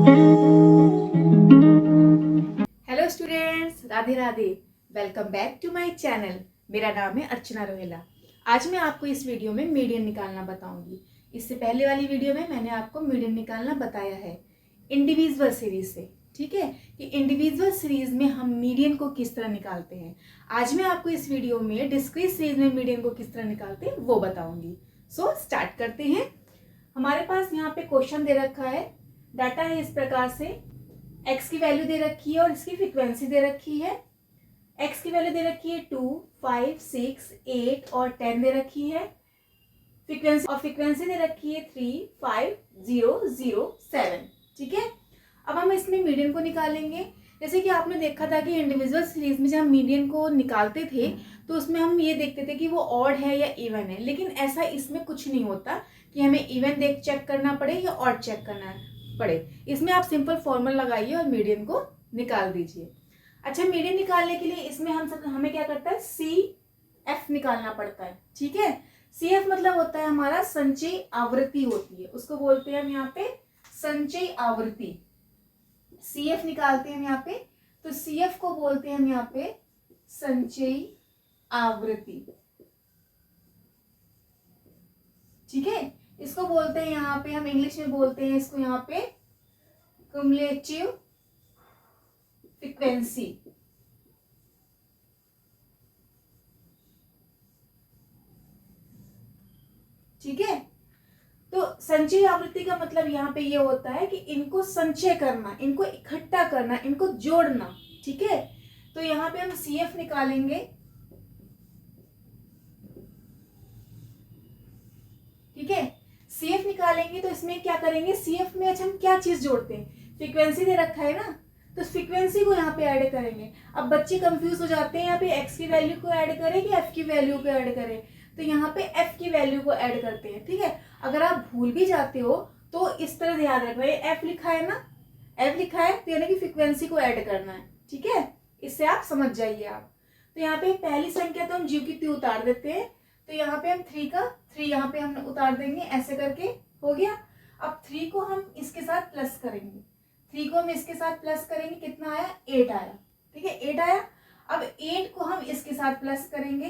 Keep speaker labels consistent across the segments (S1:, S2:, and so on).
S1: Hello students, Radhe Radhe. Welcome back to my channel. मेरा नाम है अर्चना रोहेला। आज मैं आपको इस वीडियो में मीडियन निकालना बताऊंगी। इससे पहले वाली वीडियो में मैंने आपको मीडियन निकालना बताया है इंडिविजुअल सीरीज से। ठीक है, कि इंडिविजुअल सीरीज में हम मीडियन को किस तरह निकालते हैं। आज मैं आपको इस वीडियो में डिस्क्रीट सीरीज में मीडियन को किस तरह निकालते हैं वो बताऊंगी। सो स्टार्ट करते हैं। हमारे पास यहाँ पे क्वेश्चन दे रखा है, डाटा है इस प्रकार से। x की वैल्यू दे रखी है और इसकी फ्रीक्वेंसी दे रखी है। x की वैल्यू दे रखी है 2, 5, 6, 8 और 10 दे रखी है। फ्रीक्वेंसी दे रखी है 3, 5, 0, 0, 7। ठीक है, अब हम इसमें मीडियन को निकालेंगे। जैसे कि आपने देखा था कि इंडिविजुअल सीरीज में जब हम मीडियन को निकालते थे तो उसमें हम ये देखते थे कि वो ऑड है या इवन है, लेकिन ऐसा इसमें कुछ नहीं होता कि हमें इवन देख चेक करना पड़े या ऑड चेक करना पड़े। इसमें आप सिंपल फॉर्मूला लगाइए और मीडियन को निकाल दीजिए। अच्छा, मीडियन निकालने के लिए इसमें हमें क्या करता है, CF निकालना पड़ता है। ठीक है, CF मतलब होता है हमारा संचयी आवृत्ति होती है, उसको बोलते हैं हम यहाँ पे संचयी आवृत्ति। CF निकालते हैं हम यहाँ पे, तो CF को बोलते हैं हम यहाँ पे संचयी आवृत्ति। ठीक है, इसको बोलते हैं यहाँ पे, हम इंग्लिश में बोलते हैं इसको यहाँ पे क्युमुलेटिव फ्रीक्वेंसी। ठीक है, तो संचयी आवृत्ति का मतलब यहाँ पे ये होता है कि इनको संचय करना, इनको इकट्ठा करना, इनको जोड़ना। ठीक है, तो यहाँ पे हम CF निकालेंगे। ठीक है, CF निकालेंगे तो इसमें क्या करेंगे, CF में अच्छा हम क्या चीज जोड़ते हैं, फ्रीक्वेंसी दे रखा है ना, तो फ्रीक्वेंसी को यहाँ पे ऐड करेंगे। अब बच्चे कंफ्यूज हो जाते हैं, यहाँ पे x की वैल्यू को ऐड करें कि f की वैल्यू को ऐड करें, तो यहाँ पे f की वैल्यू को ऐड करते हैं। ठीक है, अगर आप भूल भी जाते हो तो इस तरह ध्यान रखना, ये f लिखा है ना, f लिखा है तो यानी कि फ्रीक्वेंसी को ऐड करना है। ठीक है, इससे आप समझ जाइए आप। तो यहाँ पे पहली संख्या तो हम जीव की त्यों उतार देते हैं, तो यहाँ पे हम 3 का 3 यहाँ पे हम उतार देंगे, ऐसे करके हो गया। अब 3 को हम इसके साथ प्लस करेंगे, 3 को हम इसके साथ प्लस करेंगे, कितना आया, 8 आया। ठीक है, 8 आया। अब 8 को हम इसके साथ प्लस करेंगे,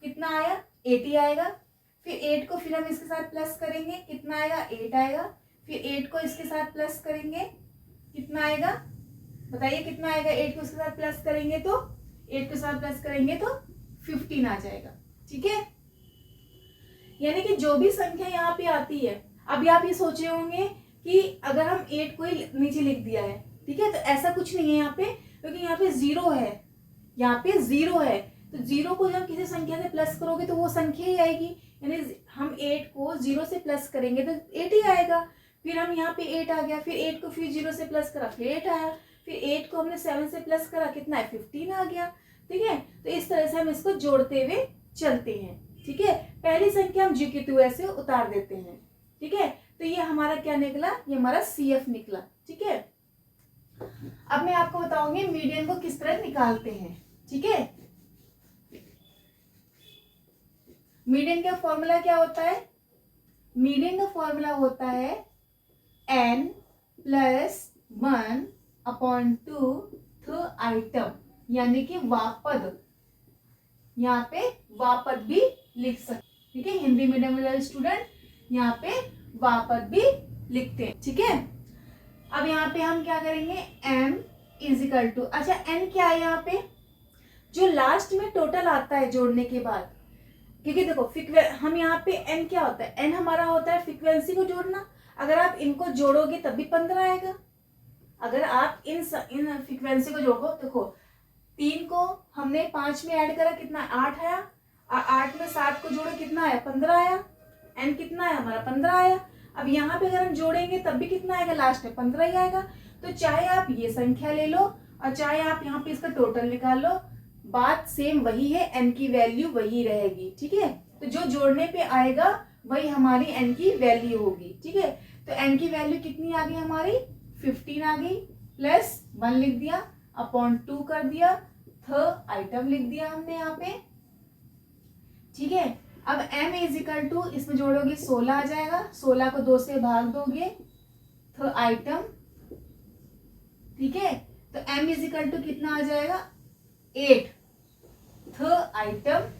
S1: कितना आया, 80 आएगा। फिर 8 को फिर हम इसके साथ प्लस करेंगे, कितना आएगा, 8 आएगा। फिर 8 को इसके साथ प्लस करेंगे, कितना आएगा, बताइए कितना आएगा। 8 को इसके साथ प्लस करेंगे तो 8 के साथ प्लस करेंगे तो 15 आ जाएगा। ठीक है, यानी कि जो भी संख्या यहाँ पे आती है, अभी आप ये सोच रहे होंगे कि अगर हम 8 को ही नीचे लिख दिया है, ठीक है, तो ऐसा कुछ नहीं है यहाँ पे, क्योंकि यहाँ पे 0 है, यहाँ पे 0 है, तो 0 को जब किसी संख्या से प्लस करोगे तो वो संख्या ही आएगी। यानी हम 8 को 0 से प्लस करेंगे तो 8 ही आएगा। फिर हम यहाँ पे 8 आ गया, फिर 8 को फिर 0 से प्लस करा, फिर 8 आया, फिर 8 को हमने 7 से प्लस करा, कितना है, 15 आ गया। ठीक है, तो इस तरह से हम इसको जोड़ते हुए चलते हैं। ठीक है, पहली संख्या हम जी के टू ऐसे उतार देते हैं। ठीक है, तो ये हमारा क्या निकला, ये हमारा CF निकला। ठीक है, अब मैं आपको बताऊंगी मीडियन को किस तरह निकालते हैं। ठीक है, मीडियन का फॉर्मूला क्या होता है, मीडियन का फॉर्मूला होता है n + 1/2 आइटम, यानी कि वापद। यहाँ पे वापद भी लिख सकते, ठीक है, हिंदी मीडियम वाले स्टूडेंट यहाँ पे वापद भी लिखते हैं। ठीक है, अब यहाँ पे हम क्या करेंगे, m = अच्छा n क्या है यहाँ पे, जो लास्ट में टोटल आता है जोड़ने के बाद, क्योंकि देखो हम यहाँ पे n क्या होता है, n हमारा होता है फ्रीक्वेंसी को जोड़ना। अगर आप इनको जोड़ोगे तब भी 15 आएगा। अगर आप इन फ्रीक्वेंसी को जोड़ो, देखो 3 को हमने 5 में ऐड करा, कितना 8 आया, 8 में 7 को जोड़ो, कितना आया, 15 आया। n कितना है हमारा, 15 आया। अब यहाँ पे अगर हम जोड़ेंगे तब भी कितना आएगा, लास्ट में 15 ही आएगा। तो चाहे आप ये संख्या ले लो और चाहे आप यहाँ पे इसका टोटल निकाल लो, बात सेम वही है, n की वैल्यू वही रहेगी। ठीक है, तो जो जोड़ने पे आएगा वही हमारी n की वैल्यू होगी। ठीक है, तो n की वैल्यू कितनी आ गई हमारी, 15 आ गई, प्लस 1 लिख दिया, अपॉन 2 कर दिया, थर्ड आइटम लिख दिया हमने यहाँ पे। ठीक है, अब m = इसमें जोड़ोगे 16 आ जाएगा, 16 को 2 से भाग दोगे, थर्ड आइटम ठीक है, तो m इज इक्वल टू कितना आ जाएगा, 8th आइटम।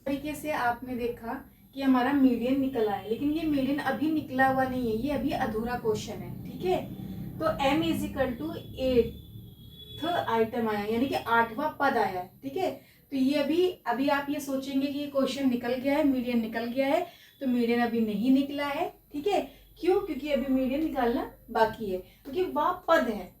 S1: तरीके से आपने देखा कि हमारा मीडियन निकल आया, लेकिन ये मीडियन अभी निकला हुआ नहीं है, ये अभी अधूरा क्वेश्चन है। ठीक है, तो m is equal to 8th item आया, यानी कि 8वां पद आया। ठीक है, तो ये अभी आप ये सोचेंगे कि ये क्वेश्चन निकल गया है, मीडियन निकल गया है, तो मीडियन अभी नहीं निकला है। ठीक है, क्यों? क्योंकि अभी मीडियन निकालना बाकी है, क्योंकि वह पद है।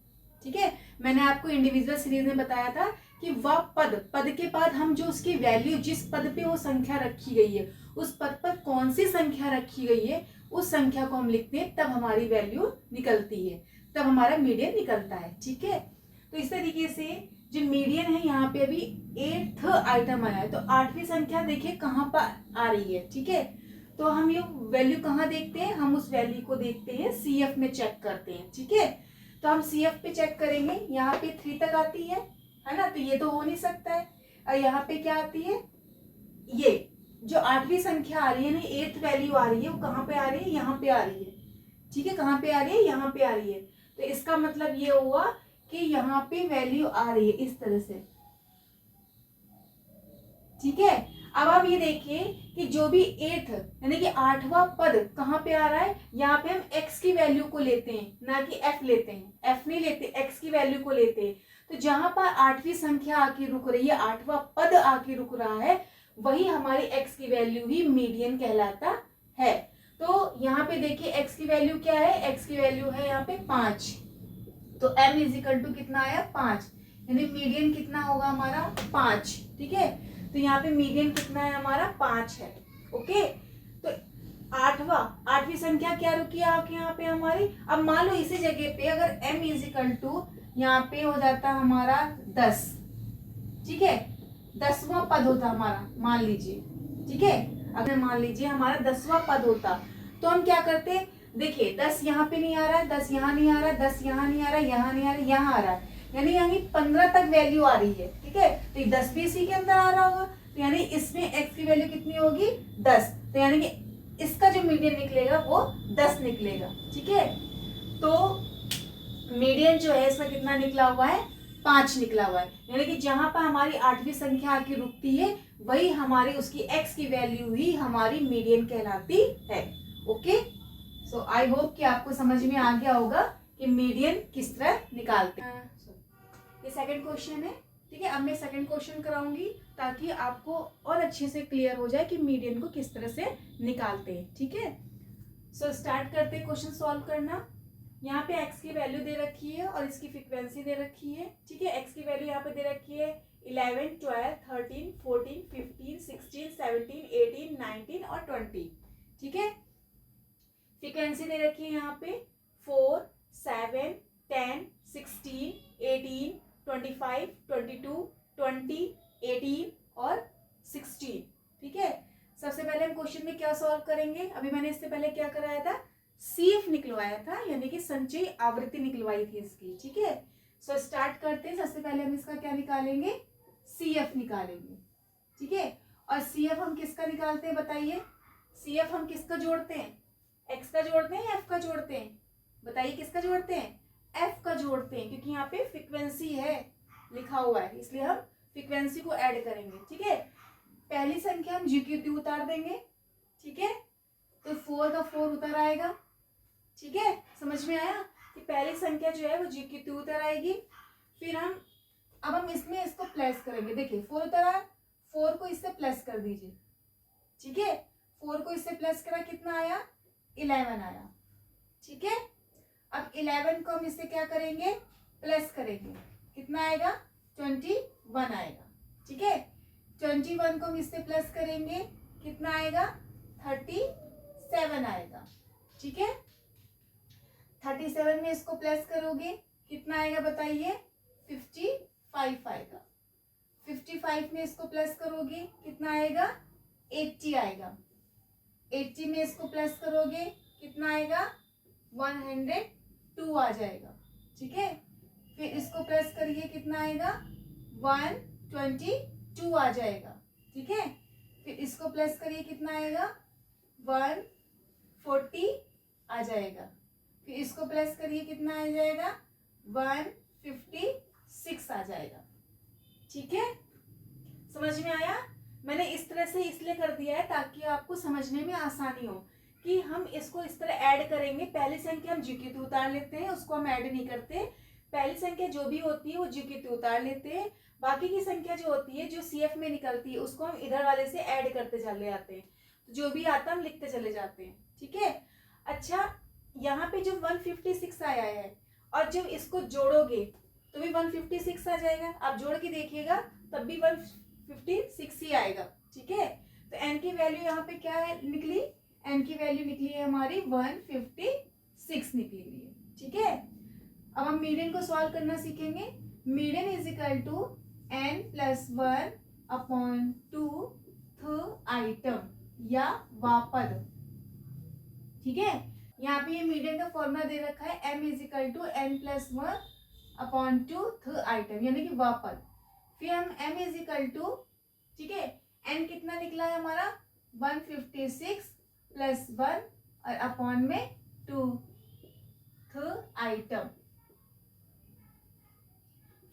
S1: ठीक है, मैंने आपको इंडिविजुअल सीरीज में बताया था कि वह पद के बाद हम जो उसकी वैल्यू, जिस पद पे वो संख्या रखी गई है, उस पद पर कौन सी संख्या रखी गई है, उस संख्या को हम लिखते हैं, तब हमारी वैल्यू निकलती है, तब हमारा मीडियन निकलता है। ठीक है, तो इस तरीके से जो मीडियन है यहाँ पे अभी 8th आइटम आया है, तो 8वीं संख्या देखिए कहाँ पर आ रही है। ठीक है, तो हम ये वैल्यू कहाँ देखते हैं, हम उस वैल्यू को देखते हैं CF में चेक करते हैं। ठीक है, तो हम CF पे चेक करेंगे, यहाँ पे 3 तक आती है ना, तो ये तो हो नहीं सकता है। और यहाँ पे क्या आती है, ये जो 8वीं संख्या आ रही है ना, 8th वैल्यू आ रही है, वो कहाँ पे आ रही है, यहाँ पे आ रही है। ठीक है, कहाँ पे आ रही है, यहाँ पे आ रही है, तो इसका मतलब ये हुआ कि यहाँ पे वैल्यू आ रही है इस तरह से। ठीक है, अब आप ये देखिए कि जो भी 8th यानी कि 8वां पद कहाँ पे आ रहा है, यहाँ पे हम x की वैल्यू को लेते हैं, ना कि f लेते हैं, f नहीं लेते, x की वैल्यू को लेते हैं। तो जहां पर 8वीं संख्या आके रुक रही है, 8वां पद आके रुक रहा है, वही हमारी x की वैल्यू ही मीडियन कहलाता है। तो यहाँ पे देखिए x की वैल्यू क्या है, x की वैल्यू है यहाँ पे 5, तो m इज इक्वल टू कितना आया, 5, यानी मीडियन कितना होगा हमारा, 5। ठीक है, तो यहाँ पे मीडियन कितना है हमारा, 5 है। ओके, तो 8वीं संख्या क्या रुकी है आपके यहाँ पे हमारी। अब मान लो इसी जगह पे अगर m इज इक्वल टू यहाँ पे हो जाता हमारा 10, ठीक है, 10वां पद होता हमारा, मान लीजिए। ठीक है, अगर मान लीजिए हमारा 10वां पद होता, तो हम क्या करते, देखिए 10 यहाँ पे नहीं आ रहा है, 10 यहाँ नहीं आ रहा है, 10 यहाँ नहीं आ रहा है, यहाँ नहीं आ रहा है, यहाँ आ रहा है, यानी 15 तक वैल्यू आ रही है। ठीक है, तो ये 10 भी इसी के अंदर आ रहा होगा, तो यानी इसमें x की वैल्यू कितनी होगी, 10, तो यानी कि इसका जो मीडियन निकलेगा वो 10 निकलेगा। ठीक है, तो मीडियन जो है इसका कितना निकला हुआ है, 5 निकला हुआ है, यानी कि जहां पर हमारी 8वीं संख्या आके रुकती है, वही हमारी उसकी x की वैल्यू ही हमारी मीडियन कहलाती है। ओके, सो आई होप कि आपको समझ में आ गया होगा कि मीडियन किस तरह निकालते हैं। ये सेकंड क्वेश्चन है। ठीक है, अब मैं सेकंड क्वेश्चन कराऊंगी ताकि आपको और अच्छे से क्लियर हो जाए कि मीडियन को किस तरह से निकालते हैं। ठीक है, सो स्टार्ट करते हैं क्वेश्चन सॉल्व करना। यहाँ पे x की वैल्यू दे रखी है और इसकी फ्रीक्वेंसी दे रखी है। ठीक है, x की वैल्यू यहाँ पे दे रखी है 11, 12, 13, 14, 15, 16, 17, 18, 19 और 20। ठीक है, फ्रीक्वेंसी दे रखी है यहाँ पे 4, 7, 10, 16, 18, 25, 22, 20, 18 और 16। ठीक है, सबसे पहले हम क्वेश्चन में क्या सॉल्व करेंगे, अभी मैंने इससे पहले क्या कराया था, CF निकलवाया था, यानी कि संचयी आवृत्ति निकलवाई थी इसकी। ठीक है, सो स्टार्ट करते हैं। सबसे पहले हम इसका क्या निकालेंगे, CF निकालेंगे। ठीक है, और CF हम किसका निकालते हैं बताइए, CF हम किसका जोड़ते हैं, x का जोड़ते हैं, f का जोड़ते हैं, बताइए किसका जोड़ते हैं, f का जोड़ते हैं, क्योंकि यहाँ पे फ्रीक्वेंसी है लिखा हुआ है, इसलिए हम फ्रीक्वेंसी को ऐड करेंगे। ठीक है, पहली संख्या हम GQ2 उतार देंगे। ठीक है, तो 4 का 4 उतर आएगा। ठीक है, समझ में आया कि पहली संख्या जो है वो GQ2 उतर आएगी। फिर अब हम इसमें इसको प्लस करेंगे। देखिए 4 उतर आया, 4 को इससे प्लस कर दीजिए। ठीक है, 4 को इससे प्लस करा, कितना आया, 11 आया। ठीक है, अब 11 को हम इससे क्या करेंगे, प्लस करेंगे, कितना आएगा, 21 आएगा। ठीक है, 21 को हम इससे प्लस करेंगे, कितना आएगा, 37 आएगा। ठीक है, 37 में इसको प्लस करोगे, कितना आएगा बताइए, 55 आएगा। 55 में इसको प्लस करोगे, कितना आएगा, 80 आएगा। 80 में इसको प्लस करोगे, कितना आएगा, 102 आ जाएगा। ठीक है, फिर इसको प्लस करिए, कितना आएगा, 122 आ जाएगा। ठीक है, फिर इसको प्लस करिए, कितना आएगा, 140 आ जाएगा। फिर इसको प्लस करिए, कितना आ जाएगा 156 आ जाएगा। ठीक है, समझ में आया? मैंने इस तरह से इसलिए कर दिया है ताकि आपको समझने में आसानी हो कि हम इसको इस तरह ऐड करेंगे। पहली संख्या हम जीके उतार लेते हैं, उसको हम ऐड नहीं करते। पहली संख्या जो भी होती है वो जीके उतार लेते हैं, बाकी की संख्या जो होती है जो सीएफ में निकलती है उसको हम इधर वाले से ऐड करते चले जाते हैं। तो जो भी आता है हम लिखते चले जाते हैं। ठीक है, अच्छा यहाँ पे जो 156 आया है और जब इसको जोड़ोगे तो भी 156 आ जाएगा। आप जोड़ के देखिएगा तब भी 156 ही आएगा। ठीक है, तो एन की वैल्यू यहाँ पे क्या है निकली, एन की वैल्यू निकली है हमारी 156 निकली हुई है। ठीक है, अब हम मीडियन को सॉल्व करना सीखेंगे। Median is equal to n plus 1 upon 2th item या वापद। ठीक है, यहाँ पे ये मीडियन का फॉर्मूला दे रखा है m is equal to n plus 1 upon 2th item यानी कि वापद। फिर हम m इज इक्वल टू, ठीक है, n कितना निकला है हमारा 156 प्लस 1 और अपॉन में 2th आइटम।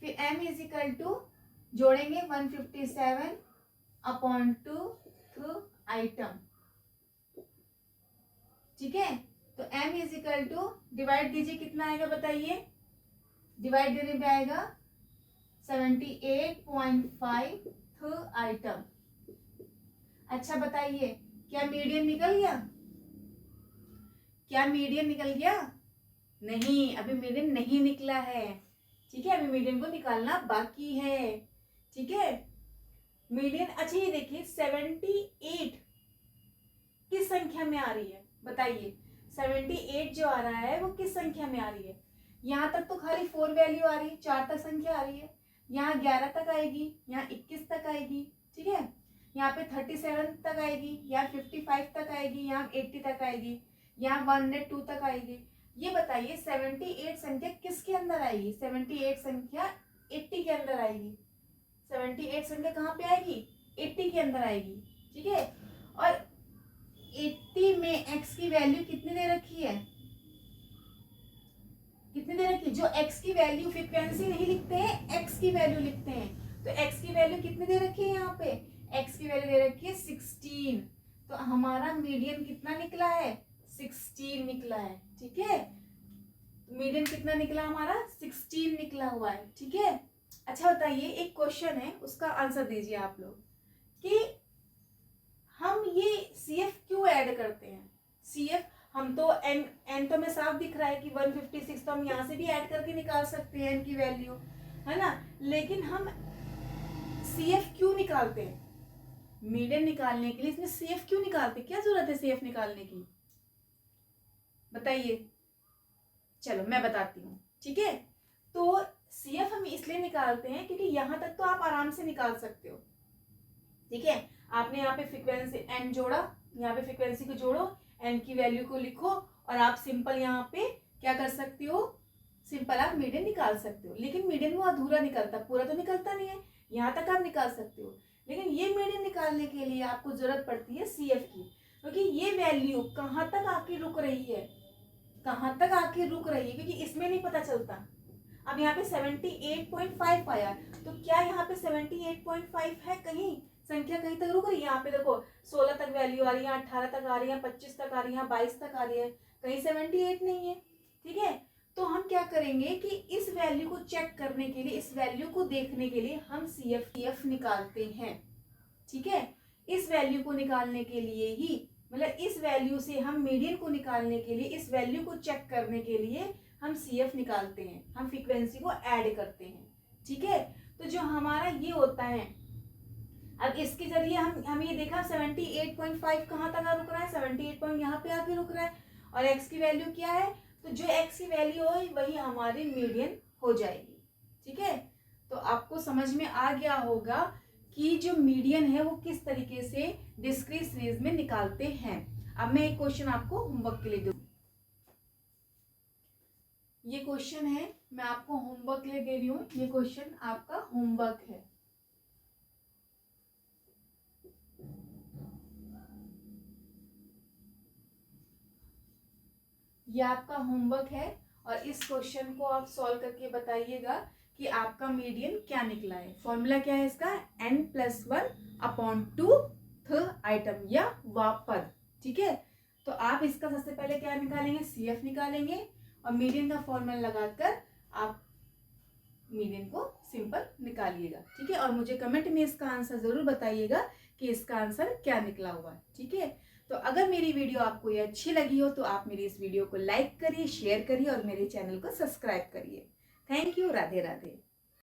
S1: फिर m इज इक्वल टू जोड़ेंगे 157 अपॉन 2th आइटम। ठीक है, तो m is equal to divide दीजिए, कितना आएगा बताइए, डिवाइड देने पे आएगा 78.5th आइटम। अच्छा बताइए क्या मीडियन निकल गया, क्या मीडियन निकल गया? नहीं, अभी मीडियन नहीं निकला है। ठीक है, अभी मीडियन को निकालना बाकी है। ठीक है, मीडियन, अच्छा ये देखिए 78 किस संख्या में आ रही है बताइए, 78 जो आ रहा है वो किस संख्या में आ रही है? यहाँ तक तो खाली 4 वैल्यू आ रही है, 4 तक संख्या आ रही है, यहाँ 11 तक आएगी, यहाँ 21 तक आएगी। ठीक है, यहाँ पे 37 तक आएगी, यहाँ 55 तक आएगी, यहाँ 80 तक आएगी, यहाँ 102 तक आएगी। ये बताइए 78 संख्या किसके अंदर आएगी? 78 संख्या 80 के अंदर आएगी। 78 संख्या कहाँ पे आएगी? 80 के अंदर आएगी। ठीक है, और 80 में x की वैल्यू कितनी दे रखी है, कितनी दे रखी है? जो x की वैल्यू फ्रीक्वेंसी नहीं लिखते हैं, x की वैल्यू लिखते हैं, तो x की वैल्यू कितनी दे रखी है? यहाँ पे x की वैल्यू दे रखी है 16। तो हमारा मीडियन कितना निकला है? 16 निकला है। ठीक है, मीडियन कितना निकला हमारा? 16 निकला हुआ है। ठीक है, अच्छा बताइए एक क्वेश्चन है उसका आंसर दीजिए आप लोग कि हम ये CF क्यों ऐड करते हैं? CF हम तो n तो हमें साफ दिख रहा है कि 156, तो हम यहाँ से भी ऐड करके निकाल सकते हैं n की वैल्यू, है ना, लेकिन हम CF क्यों निकालते हैं? मीडियन निकालने के लिए इसमें CF क्यों निकालते हैं? क्या जरूरत है CF निकालने की बताइए? चलो मैं बताती हूँ। ठीक है, तो CF हम इसलिए निकालते हैं क्योंकि यहाँ तक तो आप आराम से निकाल सकते हो। ठीक है, आपने यहाँ पे फ्रीक्वेंसी n जोड़ा, यहाँ पे फ्रीक्वेंसी को जोड़ो, n की वैल्यू को लिखो और आप सिंपल यहाँ पे क्या कर सकते हो, सिंपल आप मीडियन निकाल सकते हो। लेकिन मीडियन वो अधूरा निकलता, पूरा तो निकलता नहीं है, यहाँ तक आप निकाल सकते हो। लेकिन ये मीडियन निकालने के लिए आपको जरूरत पड़ती है CF की, क्योंकि ये वैल्यू कहाँ तक आके रुक रही है, कहाँ तक आके रुक रही है, क्योंकि इसमें नहीं पता चलता। अब यहाँ पे 78.5 आया, तो क्या यहाँ पे 78.5 है? कहीं संख्या कहीं तक रुक रही है? यहाँ पे देखो 16 तक वैल्यू आ रही है, 18 तक आ रही है, 25 तक आ रही है, 22 तक आ रही है, कहीं 78 नहीं है। ठीक है, तो हम क्या करेंगे कि इस वैल्यू को चेक करने के लिए, इस वैल्यू को देखने के लिए हम CF निकालते हैं। ठीक है, इस वैल्यू को निकालने के लिए ही, मतलब इस वैल्यू से हम मीडियन को निकालने के लिए, इस वैल्यू को चेक करने के लिए हम CF निकालते हैं, हम फ्रीक्वेंसी को ऐड करते हैं। ठीक है, तो जो हमारा ये होता है, अब इसके जरिए हम ये देखा 78.5 कहाँ तक रुक रहा है, 78 यहाँ पे आके रुक रहा है, और x की वैल्यू क्या है, तो जो x की वैल्यू हो वही हमारी मीडियन हो जाएगी। ठीक है, तो आपको समझ में आ गया होगा कि जो मीडियन है वो किस तरीके से डिस्क्रीट सीरीज में निकालते हैं। अब मैं एक क्वेश्चन आपको होमवर्क के लिए दूँ, ये क्वेश्चन है, मैं आपको होमवर्क के लिए दे रही हूँ, ये क्वेश्चन आपका होमवर्क है। ये आपका होमवर्क है और इस क्वेश्चन को आप सॉल्व करके बताइएगा कि आपका मीडियन क्या निकला है। फॉर्मूला क्या है इसका, n+1/2th आइटम या वापद। ठीक है, तो आप इसका सबसे पहले क्या निकालेंगे, CF निकालेंगे और मीडियन का फॉर्मूला लगाकर आप मीडियन को सिंपल निकालिएगा। ठीक है, और मुझे कमेंट में इसका आंसर जरूर बताइएगा कि इसका आंसर क्या निकला हुआ है। ठीक है, तो अगर मेरी वीडियो आपको ये अच्छी लगी हो तो आप मेरी इस वीडियो को लाइक करिए, शेयर करिए और मेरे चैनल को सब्सक्राइब करिए। Thank you. राधे राधे।